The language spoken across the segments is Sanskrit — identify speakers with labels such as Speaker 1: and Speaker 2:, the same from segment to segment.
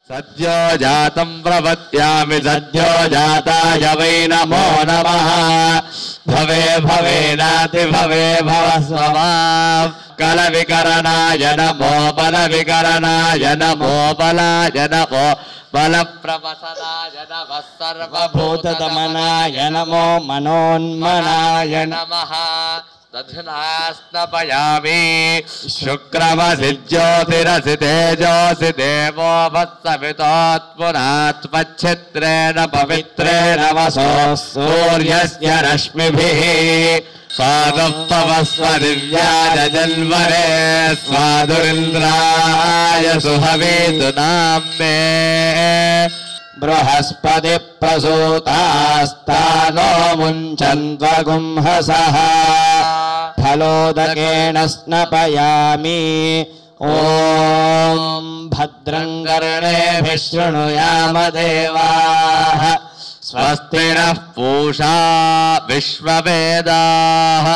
Speaker 1: सद्यो जातं प्रपद्यामि सद्यो जाताय वै नमो नमः भवे भवेनाति भवे भवस्वभाव कलविकरणाय नमो बलविकरणाय नमो बलाय नमो बलप्रवसनाय नमः सर्वभूतदमनाय नमो मनोन्मनाय नमः दधिनास्नपयामि शुक्रमसि ज्योतिरसि तेजोसि देवो वत्सवितोत्पुनात्मच्छिद्रेण पवित्रेण वसो सूर्यस्य रश्मिभिः स्वागप्पवस्व दिव्याय जन्मने स्वादुरिन्द्राय सुहवेतु नाम्ने बृहस्पति प्रसूतास्तानो मुञ्चन्त्वगुंहसः फलोदकेन स्नपयामि ॐ भद्रं कर्णेभिः शृणुयाम देवाः स्वस्ति नः पूषा विश्ववेदाः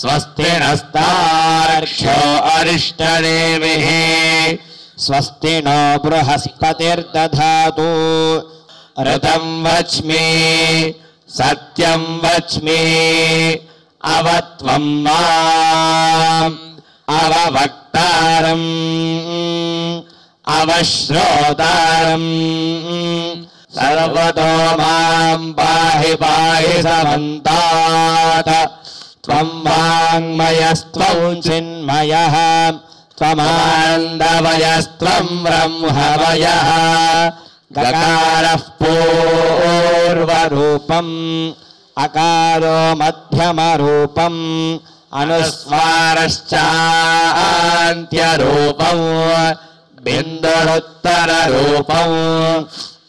Speaker 1: स्वस्ति नस्तार्क्ष्यो अरिष्टनेमिः स्वस्ति नो बृहस्पतिर्दधातु ऋतं वच्मि सत्यं वच्मि अवत्वं माम् अववक्तारम् अवश्रोतारम् सर्वतो मां पाहि पाहि समन्तात् त्वं वाङ्मयस्त्वं चिन्मयः त्वमानन्दमयस्त्वं ब्रह्ममयः गकारः पूर्वरूपम् अकारो मध्यमरूपम् अनुस्वारश्चान्त्यरूपम् बिन्दुरुत्तररूपम्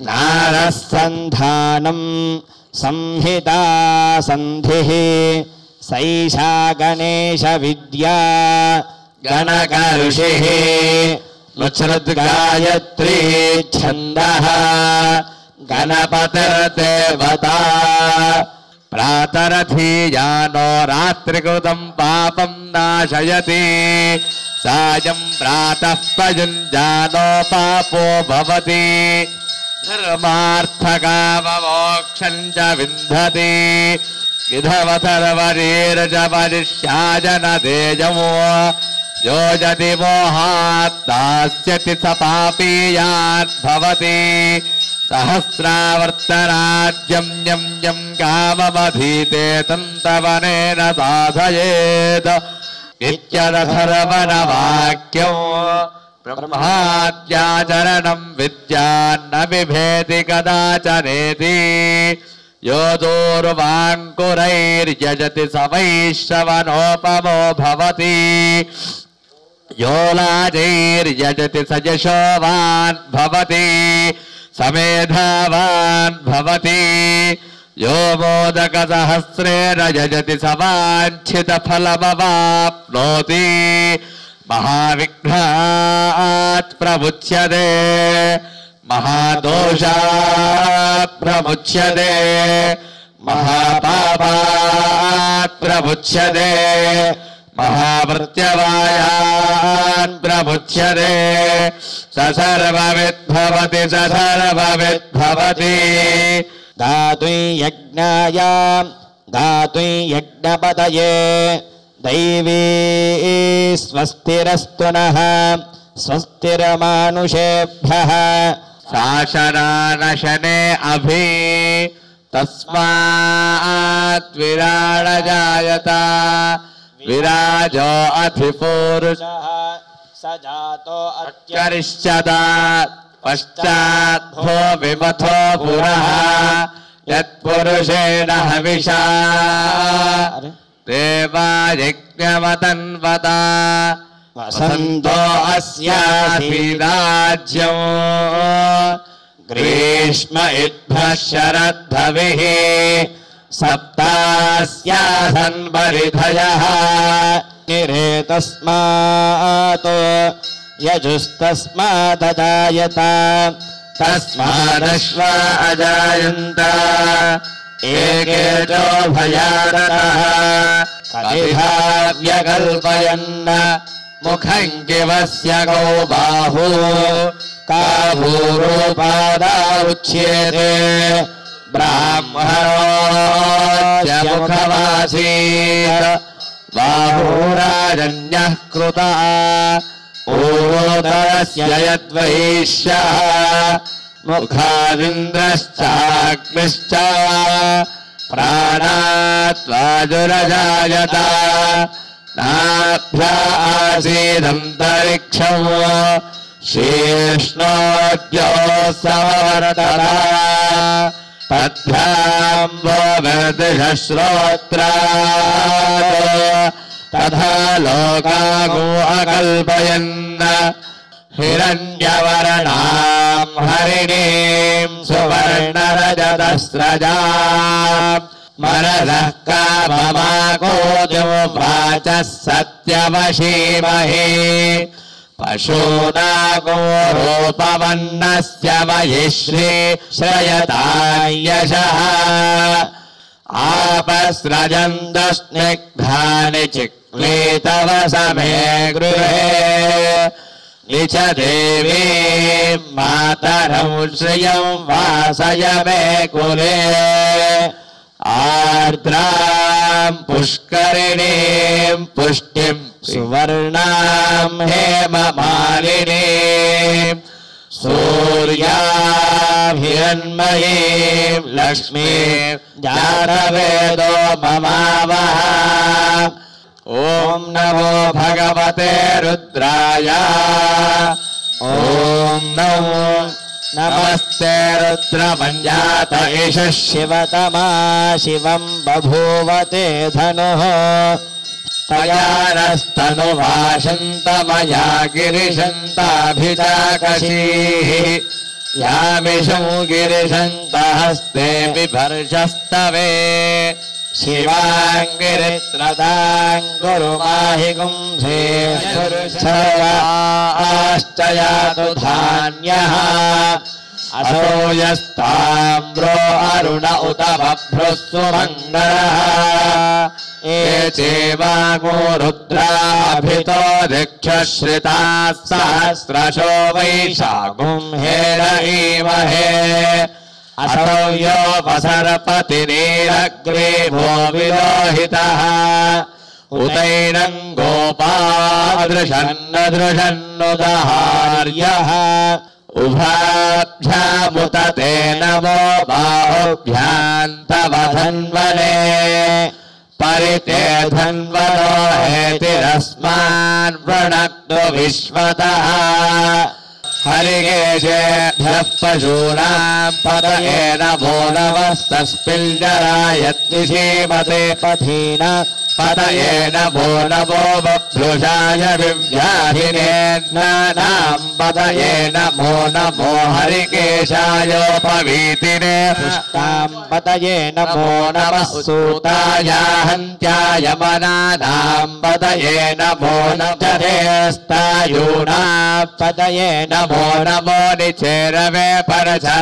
Speaker 1: नारसन्धानम् संहिता सन्धिः सैषा गणेशविद्या गणकऋषिः नुच्छ्रुद्गायत्री छन्दः गणपतिर्देवता प्रातरथीयानो रात्रिकृतं पापं नाशयति सायं प्रातः प्रयुञ्जानो पापो भवति धर्मार्थकाममोक्षं च विन्दति विधवतर्वरीर्ज परिष्याजन तेजमो योजति मोहात् दास्यति स पापीयाद्भवति सहस्रावर्तराज्यं यं यं काममधीते तन्तवनेन साधयेत् इत्यदधर्मणवाक्यं ब्रह्माद्याचरणं विद्यान्न बिभेति कदाचनेति यो दूर्वाङ्कुरैर्यजति स वैश्रवणोपमो भवति यो लाजैर्यजति स यशोवान् भवति समेधावान् भवति यो मोदकसहस्रेण यजति स वाञ्छितफलमवाप्नोति महाविघ्नात् प्रमुच्यते महादोषात् प्रमुच्यते महापापात् प्रमुच्यते महामृत्यवायान् प्रमुच्यते स सर्वविद्भवति स सर्वविद्भवति गातुं यज्ञाय गातुं यज्ञपतये दैवी स्वस्तिरस्तु नः स्वस्तिर्मानुषेभ्यः शासनानशने अभि तस्मात् विराडजायत विराजो अधिपूरुषः स जातो अत्यरिष्यत पश्चाद्भो विमथो पुरः यत्पुरुषेण हविषा देवा यज्ञमतन्वता वसन्तो अस्यासीदाज्यं ग्रीष्म इद्भः शरद्भविः सप्तास्यासन् परिधयः निरेतस्मात् यजुस्तस्मादजायत तस्मादश्वा अजायन्त एके च भयादतः कविधा व्यकल्पयन् मुखं किवस्य गौ बाहु काभूरोपादा उच्यते ब्राह्मणोऽस्य मुखमासीत् बाहुराजन्यः कृता ऊरोदरस्य यद्वैश्यः मुखादिन्द्रश्चाग्निश्च प्राणात्वाजुरजायत नाभ्या आसीदन्तरिक्षं शीर्ष्णोद्योत्सवर्तरा तद्भ्याम्बो श्रोत्रात् तथा लोकागो अकल्पयन् हिरण्यवर्णां हरिणीं सुवर्णरजतस्रजाम् मनसः काममाकोजो वाचः सत्यवशीमहे पशूनागो रूपवन्नस्य महिश्री श्रयतायशः आपस्रजन्तस्निग्धानि चिक्लीतव समे गृहे निच देवी मातरं श्रियं वासय मे कुले आर्द्रां पुष्करिणीं पुष्टिं सुवर्णां हेममालिनीं सूर्यां हिरण्मयीं लक्ष्मीं जानवेदो ममावः ॐ नमो भगवते रुद्राय ॐ नमो नमस्ते रुद्रमञ्जात एष शिवतमा शिवं बभूवते धनुः तया नस्तनुभाषन्तमया गिरिशन्ताभिजाकशीः यामिषं गिरिशन्तहस्ते बिभर्षस्तवे शिवाङ्गिरित्रदाङ्गुरुमाहि गुंसे सर्वाश्च यातु धान्यः असो यस्ताम्रो अरुण उत बभ्रुः सुमङ्गलः ये चेवागो रुद्राभितो दीक्षश्रिताः सहस्रशो वैशाखुं हेरयीमहे असौ योपसर्पतिनीरग्रीवो विलोहितः उतैनं गोपादृशन्नदृशन्नुदहार्यः उभाभ्यामुत ते नमो बाहुभ्यान्तव धन्वने परिते धन्वनो हेतिरस्मान् वृणक्तु विश्वतः हरिकेशेभ्यः पशूनां पतये नमो नमस्तस्मिल्जराय द्विषीमते पथीन पतये नमो नमो बभ्रुषाय विव्याहिनेऽन्नानां पतये नमो नमो हरिकेशायोपवीतिने पुष्टां पतये नमो नमः सूताय हन्त्याय मनानां पतये नमो नमस्तायूणां पतये नमो नमो निचेरवे परचरायारण्यानां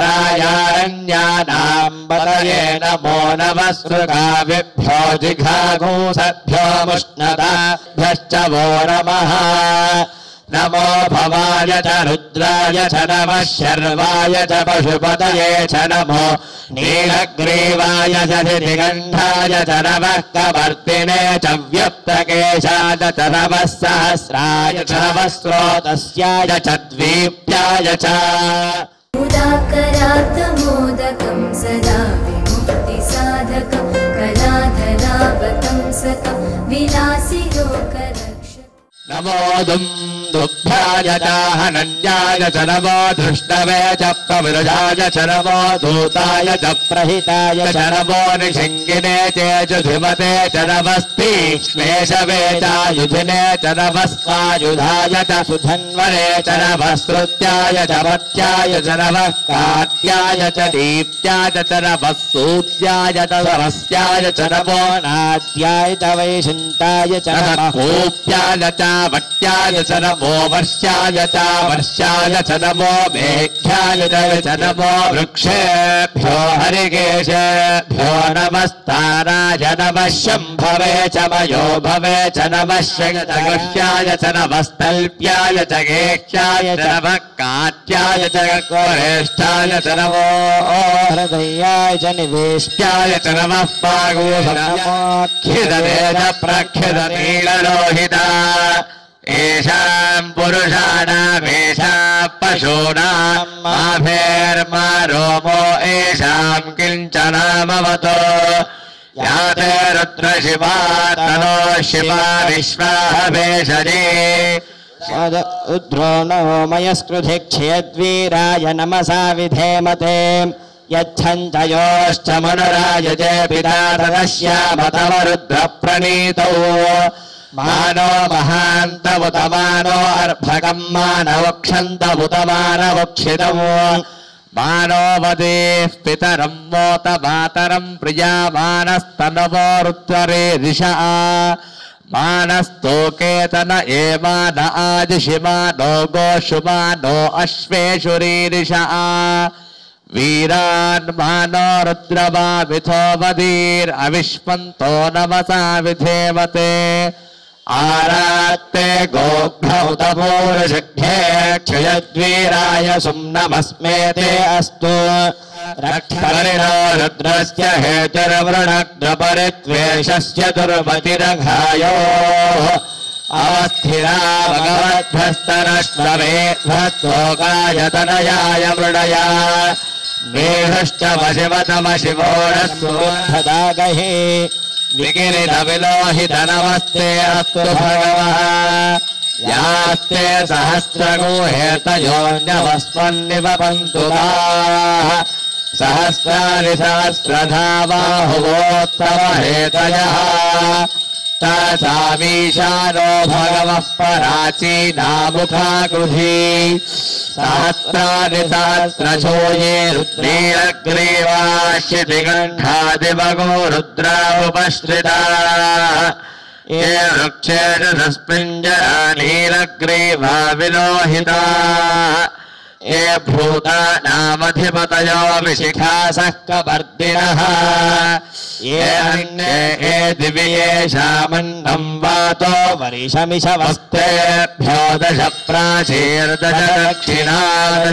Speaker 1: पतये नमो नमः सृगाविभ्यो जिघाघूसभ्यो मुष्णताभ्यश्च वो नमः नमो भवाय च रुद्राय च नमः शर्वाय च पशुपतये च नमो नीलग्रीवाय च दिगन्धाय च नमः कवर्तिने च व्यक्तकेशाय च नमः सहस्राय च नमः स्रोतस्याय च द्वीप्याय च
Speaker 2: मुदाकरात्मोदकं सदा विमुक्तिसाधकं कलाधरावतंसकं विलासिलोकरक्षकम्
Speaker 1: नमो दुभ्याय च हनन्याय च नमो धृष्णवे च प्रविरजाय च नमो धूताय च प्रहिताय च नमो निषङ्गिने चेजुधिमते च नमस्तीक्ष्णेशवे च युधिने च नमस्वायुधाय च सुधन्वने च नमः श्रुत्याय च वत्याय च नमः कात्याय च दीप्त्याय च नमः सूत्याय च सरस्याय च नमो नाद्याय च वैशन्ताय च नमः कोप्याय च वट्याय च नमो वर्ष्याय च वर्ष्याय च नमो मेघ्याय च नमो वृक्षेभ्यो हरिकेशेभ्यो नमस्ताराय नमः शम्भवे च मयो भवे च नमः शङ्करगुह्याय च नमस्तल्प्याय च गेह्याय च नमः काट्याय च वरेष्ठाय च नमो हृदयाय च निवेष्ट्याय च नमः पागोखिदवेद प्रख्यदनीललोहिता येषाम् पुरुषाणामेषाम् पशूनाम् माभेर्मा रोमो येषाम् किञ्चनामवतो या ते रुद्रशिवा तनो शिवा विश्वाहवेशजे
Speaker 3: रुद्रो नो मयस्कृधिक्षयद्वीराय नमसा विधेमते यच्छन्तयोश्च मनुरायजे पिता तदस्यामतव रुद्रप्रणीतौ मानो महान्तमुत मानो अर्भकम् मानवक्षन्तमुत मानवक्षितम् मानो वदेः पितरम् मोत मातरम् प्रियामानस्तनवो रुद्रे दिशा मानस्तोकेतन एमान आदिशिमानो गोषुमानो अश्वेषु रीरिषा वीरान् मानो रुद्रमाविथो वदीरविष्मन्तो नमसा विधेमते आरात्ते गोघ्नौतपूर्षघ्ने क्षयद्वीराय सुम्नमस्मेते अस्तु रक्षरिणो रुद्रस्य हेतुर्वृणग्नपरित्वेषस्य दुर्मतिरघायो अवस्थिरा भगवद्भस्तरश्वमेध्वस्तोकायतनयाय मृडया मेहश्च वशिवतमशिवोरस्वोद्धदागहि विकिरितविलोहित नमस्ते अस्तु भगवः यास्ते सहस्रगोहेतयोऽन्यवस्मन्निवपन्तु ताः सहस्राणि सहस्रधा बाहुवोत्तम हेतयः तासामीशानो भगवः पराचीनामुखाकृधि सहस्राणि सहस्रशो ये रुद्रीरग्रीवाश्यतिगण्ठादिवगो रुद्रामुपश्रिताः ये वृक्षेषु सस्मिञ्जरा नीलग्रीवा विलोहिताः ये भूतानामधिपतयो विशिखासः कपर्दिनः ये अन्ये ये दिव्येषामन्नं वातो वरिशमिषवस्तेभ्यो दश प्राचीर्दश दक्षिणा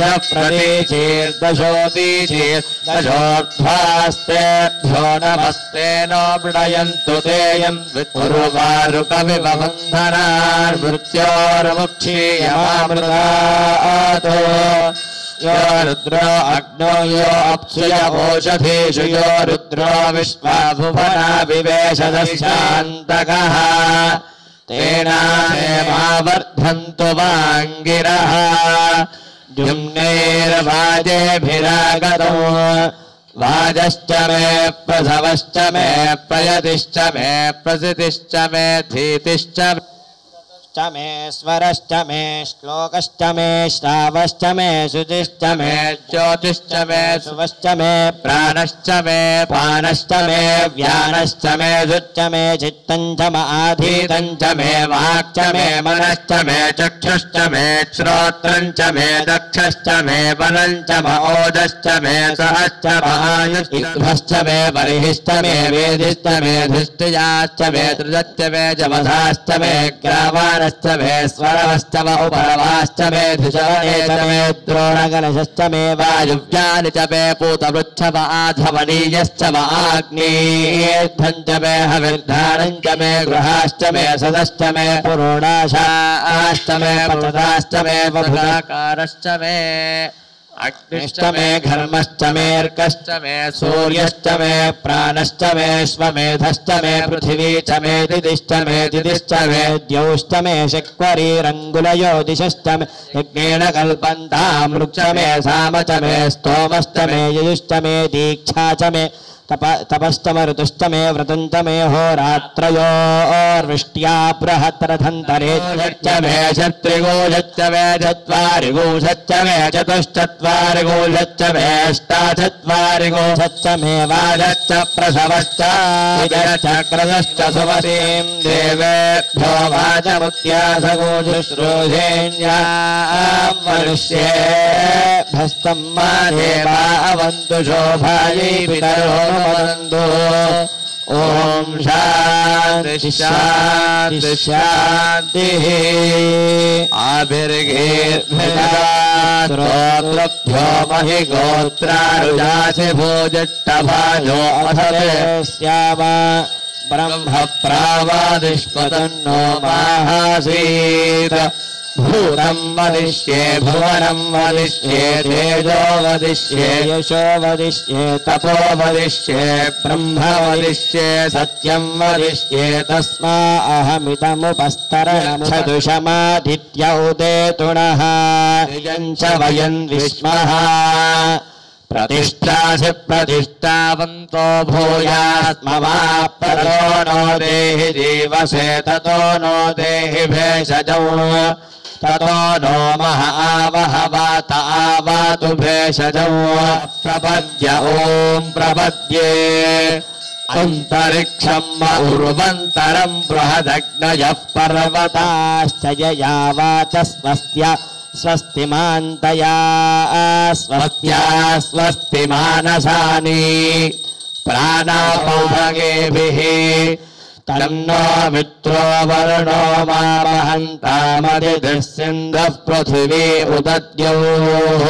Speaker 3: दश प्रतीचीर्दशोदीचीर्दशोर्ध्वास्तेभ्यो नमस्ते नो मृडयन्तु तेयं विपुरुवारुकविव बन्धनार्मृत्योर्मुक्षीयमामृतातो यो रुद्रो अग्नो यो अप्सुय ओषधीषु यो रुद्रो विश्वाभुवना विवेशदशान्तकः तेनावर्धन्तु वाङ्गिरः द्युम्नैर्वाजेभिरागतो वाजश्च मे प्रसवश्च मे प्रयतिश्च मे प्रसितिश्च मे धीतिश्च मे स्वरश्च मे श्लोकश्च मे श्रावश्च मे शुचिश्च मे ज्योतिश्च मे सुवश्च मे प्राणश्च मे पानश्च मे व्यानश्च मे सुच्च मे चित्तं च आधीतं च मे वाक् च मे मनश्च मे चक्षुश्च मे श्रोत्रं च मे दक्षश्च मे बलं च ओजश्च मे सहश्च आयुष्भश्च मे बर्हिश्च मे वेदिश्च मे धृष्टिजाश्च मे त्रिजश्च मे जमधाश्च मे ग्रावान् मे स्वरवश्च उपरवाश्च मे धिषवने च मे द्रोणगणशश्च मे वायुव्यानि च मे पूतवृक्ष आधवनीयश्च आग्नेयेद्धं च मे हविर्धानं च मे गृहाश्च मे सदश्च मे पुरोणाशाश्च मे पतदाश्च मे वधुराकारश्च मे अग्निश्च मे घर्मश्च मेऽर्कश्च मे सूर्यश्च मे प्राणश्च मे श्वमेधश्च मे पृथिवी च मे दिदिश्च मे दिदिश्च मे द्यौश्च मे शक्वरीरङ्गुलयो दिशश्च मे यज्ञेन कल्पन्तामृक्ष मे साम च मे स्तोमश्च मे यजुश्च मे दीक्षा च मे तपश्च मे ऋतुश्च मे व्रतञ्च मे होरात्रयोर्वृष्ट्या बृहत्रधन्तरे
Speaker 1: मे क्षत्रिगोषच्च मे चत्वारिगोषच्च मे चतुश्चत्वारिगोषच्च मे अष्टाचत्वारिगोषच्च मे वाजश्च प्रसवश्च क्रदश्च सुमतीं देवेभ्यो वाचमुत्यासगोजुश्रोधेन्या मनुष्येभ्यस्तं मा देवा अवन्तु शोभायै पितरो वदन्तु ॐ शान्ति शान्ति शान्तिः आभिर्गेर्भ्यो महि गोत्रारुजासि भोजट्टभाजो अथस्याम ब्रह्म प्रावादिष्पतन्नो माहासीत् भूतं वदिष्ये भुवनं वदिष्ये तेजो वदिष्ये यशो वदिष्ये तपो वदिष्ये ब्रह्म वदिष्ये सत्यं वदिष्ये तस्मा अहमिदमुपस्तरणमुषदुषमादित्य उदेतुणः निजं च वयं विस्मः प्रतिष्ठासि प्रतिष्ठावन्तो भूयास्मवाप्ततो नो देहि जीवसे ततो नो देहि भेषजौ ततो नो मह आवह वात आवातु भेषजौ प्रपद्य ॐ प्रपद्ये अन्तरिक्षम् उर्वन्तरं बृहदग्नयः पर्वताश्च यया वाचस्वस्त्य स्वस्तिमान्तया स्वस्त्या स्वस्ति मानसानि प्राणापौभगेभिः तन्नो मित्रो वरुणो मामहन्तामदितिः सिन्धुः पृथिवी उदद्योः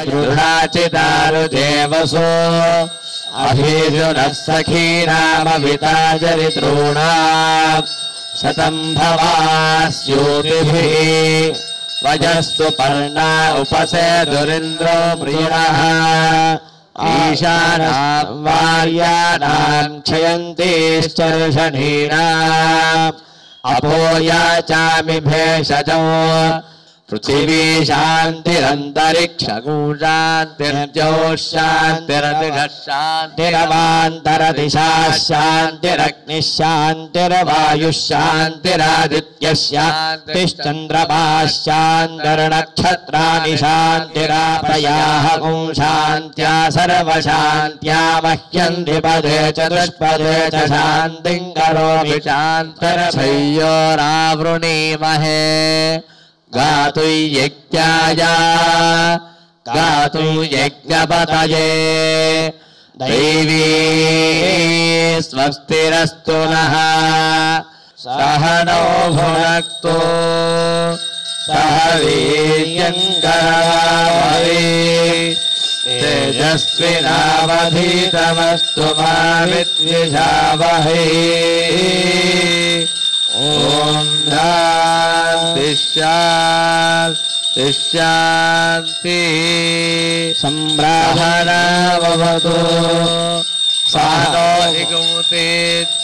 Speaker 1: गृहाचिदारुदेवसो अभिजुनः सखीनामभिता चरितॄणाम् शतं भवास्योतिभिः वजस्तु पर्णा उपसेदुरिन्द्रो प्रियणः ईशानां वार्याणां क्षयन्तीश्चर्षणीनाम् अपोयाचामि भेषजौ पृथिवी शान्तिरन्तरिक्षगो शान्तिर्ज्योः शान्तिरतिषः शान्तिरवान्तरदिशाः शान्तिरग्निः शान्तिर्वायुः शान्तिरादित्यः शान्तिश्चन्द्रमाः शान्तिर्नक्षत्राणि शान्तिरापयाः ॐ शान्त्या सर्वशान्त्या मह्यं द्विपदे चतुष्पदे च शान्तिं करोमि शान्तिरभयोरावृणीमहे गातु यज्ञाय गातु यज्ञपतये दैवी स्वस्तिरस्तु नः सह नो भुनक्तु सह वीर्यङ्करवावहै तेजस्विनावधीतमस्तु मा विद्विषावहै ॐ शान्ति शान्ति सम्ब्राह्मणावतु सानो हिगुमुते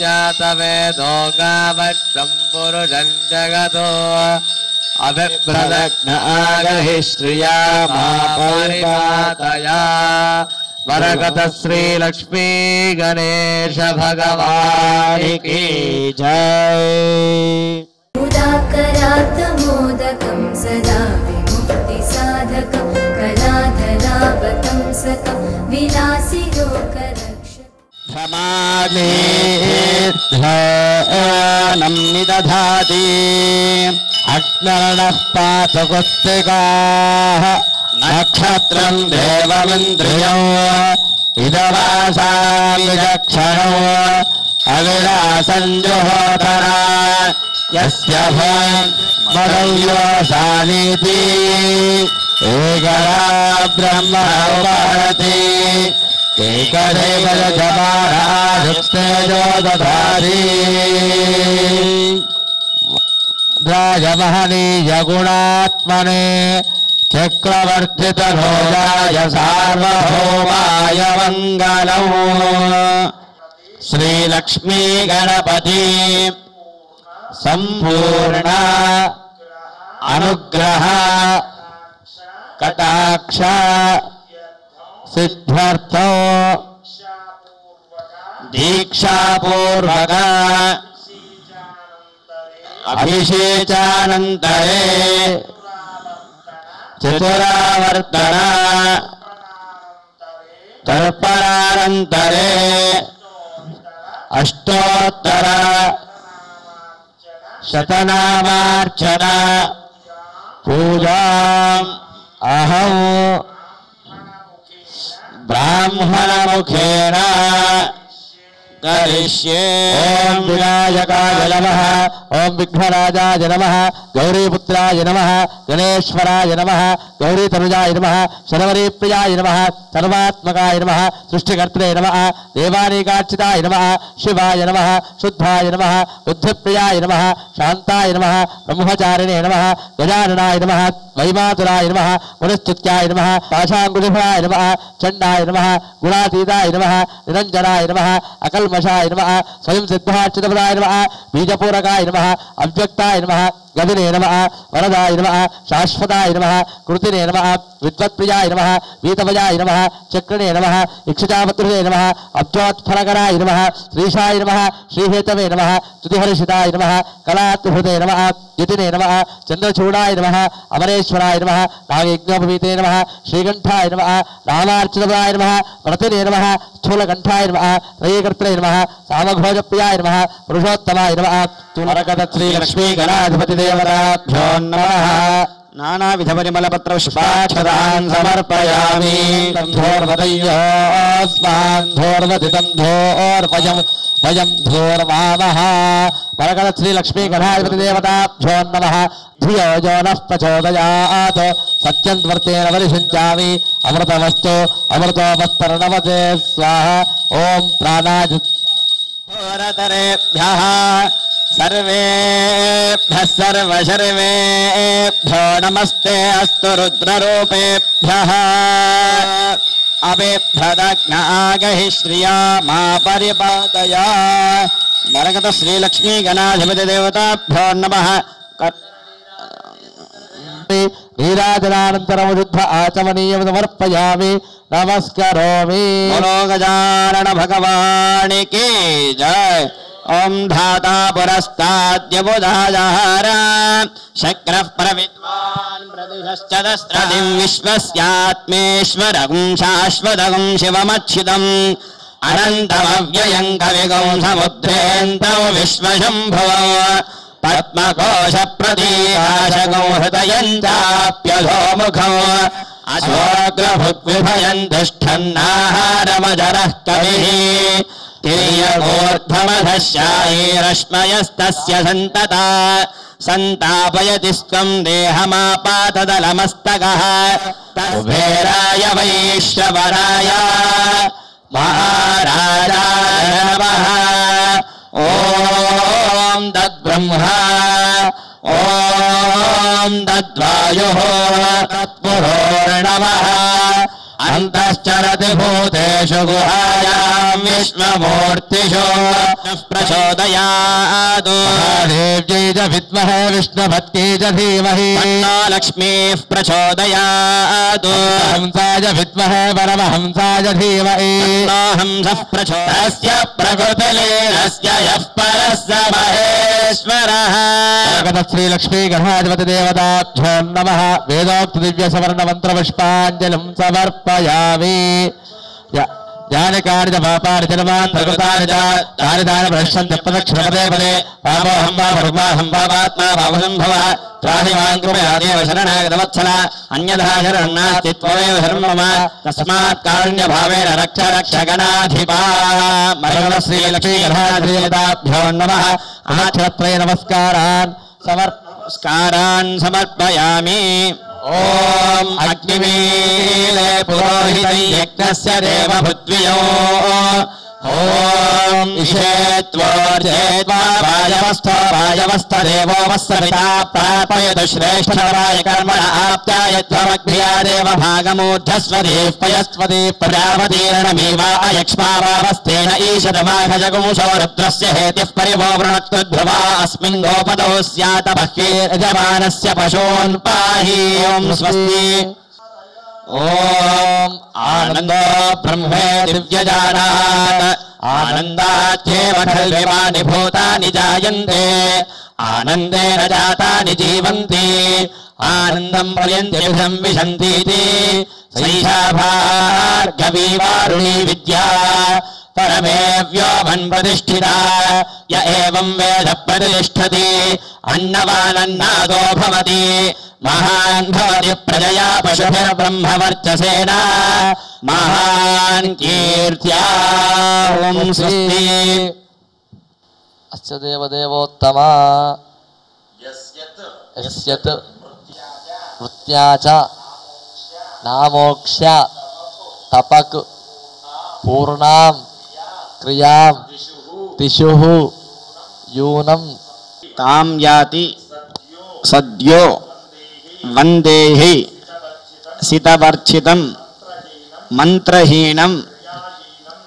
Speaker 1: जातवेदो गावक्षं पुरुषं जगतो अभिप्रदग्न आगहि श्रिया मा परिपातया वरगत श्रीलक्ष्मी गणेश भगवान् की जय।
Speaker 2: मुदाकरात्मोदकं सदा विमुक्तिसाधकं कलाधरावतंसकं विलासिलोकरक्षकम्
Speaker 3: क्षमानेऽनं निदधाति अग्नर्णः पातु कुस्तिकाः नक्षत्रं देवमिन्द्रियौ इदवासामिदक्षणौ अविरासञ्जुहोतरा यस्य भवयोषानीति एकरा ब्रह्म उपारति एकदेव जमानाजुक्तेजो दधाति राजमहनीय गुणात्मने चक्रवर्तितनोजाय सार्वभौमाय मङ्गलम् श्रीलक्ष्मी गणपति सम्पूर्ण अनुग्रह कटाक्ष सिद्ध्यर्थो दीक्षापूर्वक अभिषेचानन्तरे चतुरावर्तन तर्पणानन्तरे अष्टोत्तर शतनामार्चन पूजाम् अहं ब्राह्मणमुखेन करिष्ये। ओम विनायकाय नमः, ओम विघ्नराजाय नमः, गौरीपुत्राय नमः, गणेश्वराय नमः, गौरीतनुजाय नमः, शर्वरीप्रियाय नमः, सर्वात्मकाय नमः, सृष्टिकर्त्रे नमः, देवानीकार्चिताय नमः, शिवाय नमः, शुद्धाय नमः, बुद्धिप्रियाय नमः, शान्ताय नमः, ब्रह्मचारिणे नमः, गजाननाय नमः, वैमातुराय नमः, मुनिस्तुत्याय नमः, पाशाङ्कुशफलाय नमः, चण्डाय नमः, गुणातीताय नमः, निरञ्जनाय नमः, अकल्मषाय नमः, स्वयं सिद्धार्चितपदाय नमः, बीजपूरकाय नमः, अव्यक्ताय नमः, गविने नमः, वरदाय नमः, शाश्वताय नमः, कृतिने नमः, विद्वत्प्रियाय नमः, वीतवजाय नमः, चक्रिणे नमः, इक्षुजावतृणे नमः, अब्जोत्फलकराय नमः, श्रीशाय नमः, श्रीहेतवे नमः, स्तुतिहर्षिताय नमः, कलात्महृते नमः, यतिने नमः, चन्द्रचूडाय नमः, अमरेश्वराय नमः, नागयज्ञोपवीते नमः, श्रीकण्ठाय नमः, रामार्चितपदाय नमः, व्रतिने नमः, स्थूलकण्ठाय नमः, त्रयीकर्त्रे नमः, सामघोजप्रियाय नमः, पुरुषोत्तमाय नमः, तुलकतश्री गणाधिपतिदेवताभ्यो नमः। नानाविधपरिमलपत्रपुष्पाक्षतान् समर्पयामि। धोर्वदयोऽस्मान् धोर्वदितं धोर्वयं वयं धोर्वामः। परकलश्री लक्ष्मी गणाधिपतिदेवताभ्यो नमः। धियो यो नः प्रचोदयात् सत्यं वर्तेन वरिषिञ्चामि अमृतमस्तु अमृतोपस्तरणमते स्वाहा। ओम प्राणाय होरतरेभ्यः सर्वेभ्यः सर्वशर्वेभ्यो नमस्ते अस्तु रुद्ररूपेभ्यः। अभिभ्रदग्नागहि श्रिया मा परिपातया। मरकत श्रीलक्ष्मी गणाधिपतिदेवताभ्यो नमः। नीराजनानन्तरं शुद्ध आचमनीयं समर्पयामि नमस्करोमि। बोलो गजानन भगवान की जय। ओम धाता पुरस्ताद्यबुधाजहार शक्रः प्रविद्वान् प्रदिशश्चदस्त्रदिं विश्वस्यात्मेश्वरं शाश्वतं शिवमच्युतम् अनन्तमव्ययं कविगं समुद्रेऽन्तौ विश्वशम्भुवौ पद्मकोशप्रतीकाशगौ हृदयं चाप्यधोमुखौ अशोग्रभुग्विभयं तिष्ठन्नाहारमजरः कविः तिर्यगोर्ध्वमधश्यायैरश्मयस्तस्य सन्तता सन्तापयति स्वं देहमापातदलमस्तकः कुबेराय वैश्रवणाय महाराजाय नमः। ॐ तद्ब्रह्मा ॐ तद्वायुः तत्पुरोर्नमः। अन्तश्चरति भूतेषु गुहायां विश्वमूर्तिषु प्रचोदयात्। महादेव्यै च विद्महे विष्णुभक्त्यै च धीमहि तन्नो लक्ष्मीः प्रचोदयात्। हंसाय विद्महे परमहंसाय धीमहि तन्नो हंसः प्रचोदयात्। तस्य प्रकृतिलीनस्य यः परः स महेश्वरः। श्रीलक्ष्मी गणाधिपतिदेवताभ्यो नमः। वेदोक्त दिव्यसवर्णमन्त्रपुष्पाञ्जलिं समर्पयामि। यानि कानि च पापानि जन्मान् प्रकृतानि च तानि तानि प्रश्यन्ति प्रदक्षिणपदे पदे। पापोऽहं वा भर्माहं वा पात्मा भावसम्भवः त्राहि मां कृपयादेव शरणागतवत्सल अन्यथा शरणं नास्ति त्वमेव शरणं मम तस्मात् कारुण्यभावेन रक्ष रक्ष गणाधिपा। श्रीलक्ष्मी गणाधिपतिदेवताभ्यो नमः। अनक्षत्रय नमस्कारान् समर्पयामि। ओम अग्निमीले पुरोहितं यज्ञस्य देवभूत्वियो ओम इषेत्वोर्जेत्वा वायवस्थदेवो वत्सविता प्रापयतु श्रेष्ठराय कर्मण आप्यायध्वमग्भ्या देव भागमूर्धस्वदेव पयस्वदे प्रजापतिर्णमीवा अयक्ष्मावावस्थेन ईशदमाघजगुंसो रुद्रस्य हेतिः परिवो वृणक्तुध्रुवा अस्मिन् गोपदौ स्यात् बह्वीर्यजमानस्य पशून् पाहि। ओम स्वस्ति ఓం ఆనందో బ్రహ్మే దివ్యజానాత్ ఆనందాచ్చేవ ఖల్విమాని భూతాని జాయంతే ఆనందేన జాతాని జీవంతి ఆనందం ప్రయంత్యభిషం విశంతీతి సైషా భార్గవీ వారుణీ విద్యా పరమే వ్యోమన్ ప్రతిష్ఠితా య ఏవం వేద ప్రతిష్ఠతి అన్నవానన్నాదో భవతి మహాన్ భవతి ప్రజయా పశుభిర్బ్రహ్మవర్చసేన మహాన్ కీర్త్యా ఓం స్వస్తి అస్య దేవదేవోత్తమా యస్యత్ వృత్యా చ నామోక్ష్య తపక్ పూర్ణాం క్రియాం తిషుః యూనం
Speaker 4: తాం యాతి సద్యో వందేహి సితవర్చితం మంత్రహీనం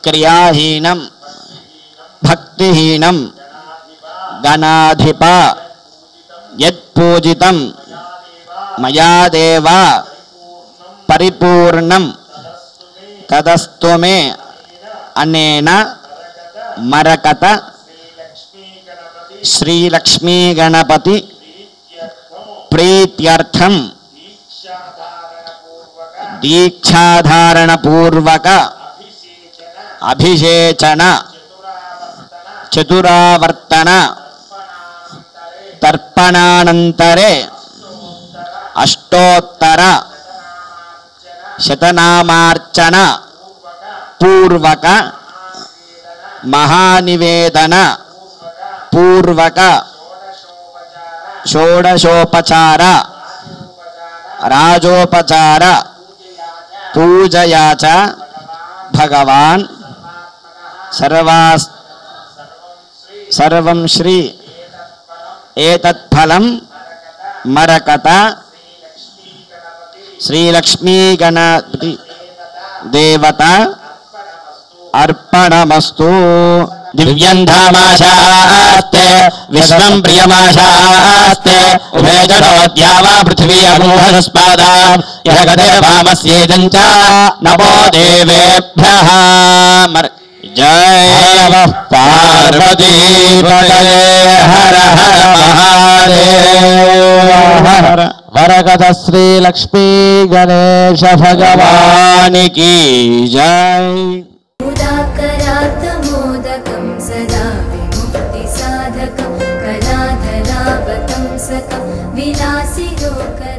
Speaker 4: క్రియాహీనం భక్తిహీనం గణాధిప యత్పూజితం మయా దేవ పరిపూర్ణం తదస్తు మే అనేన మరకత శ్రీలక్ష్మీ గణపతి ప్రీత్యర్థం దీక్షాధారణ పూర్వక అభిషేచన చతురావర్తన తర్పణానంతరే అష్టోత్తర శతనామార్చన పూర్వక మహానివేదన పూర్వక షోడశోపచార రాజోపచార పూజయా చ భగవాన్ సర్వం శ్రీ ఏతత్ఫలం మరకత శ్రీలక్ష్మీ గణపతి దేవత అర్పణమస్తు.
Speaker 3: దివ్యం ధామాశాస్తే విశ్వం ప్రియమాశాస్తే ఉభయజడోద్యావా పృథివీ అమూఢస్పాదాం యగదే వామస్యేదం చ నమో దేవేభ్యః.
Speaker 4: జయ
Speaker 3: పార్వతీ పతయే హర హర మహాదేవ. వరగద శ్రీ లక్ష్మీ గణేశ భగవానికి జై.
Speaker 2: मुदाकरात्मोदकं सदा विमुक्तिसाधकं कलाधरावतं सकं विलासिलोकर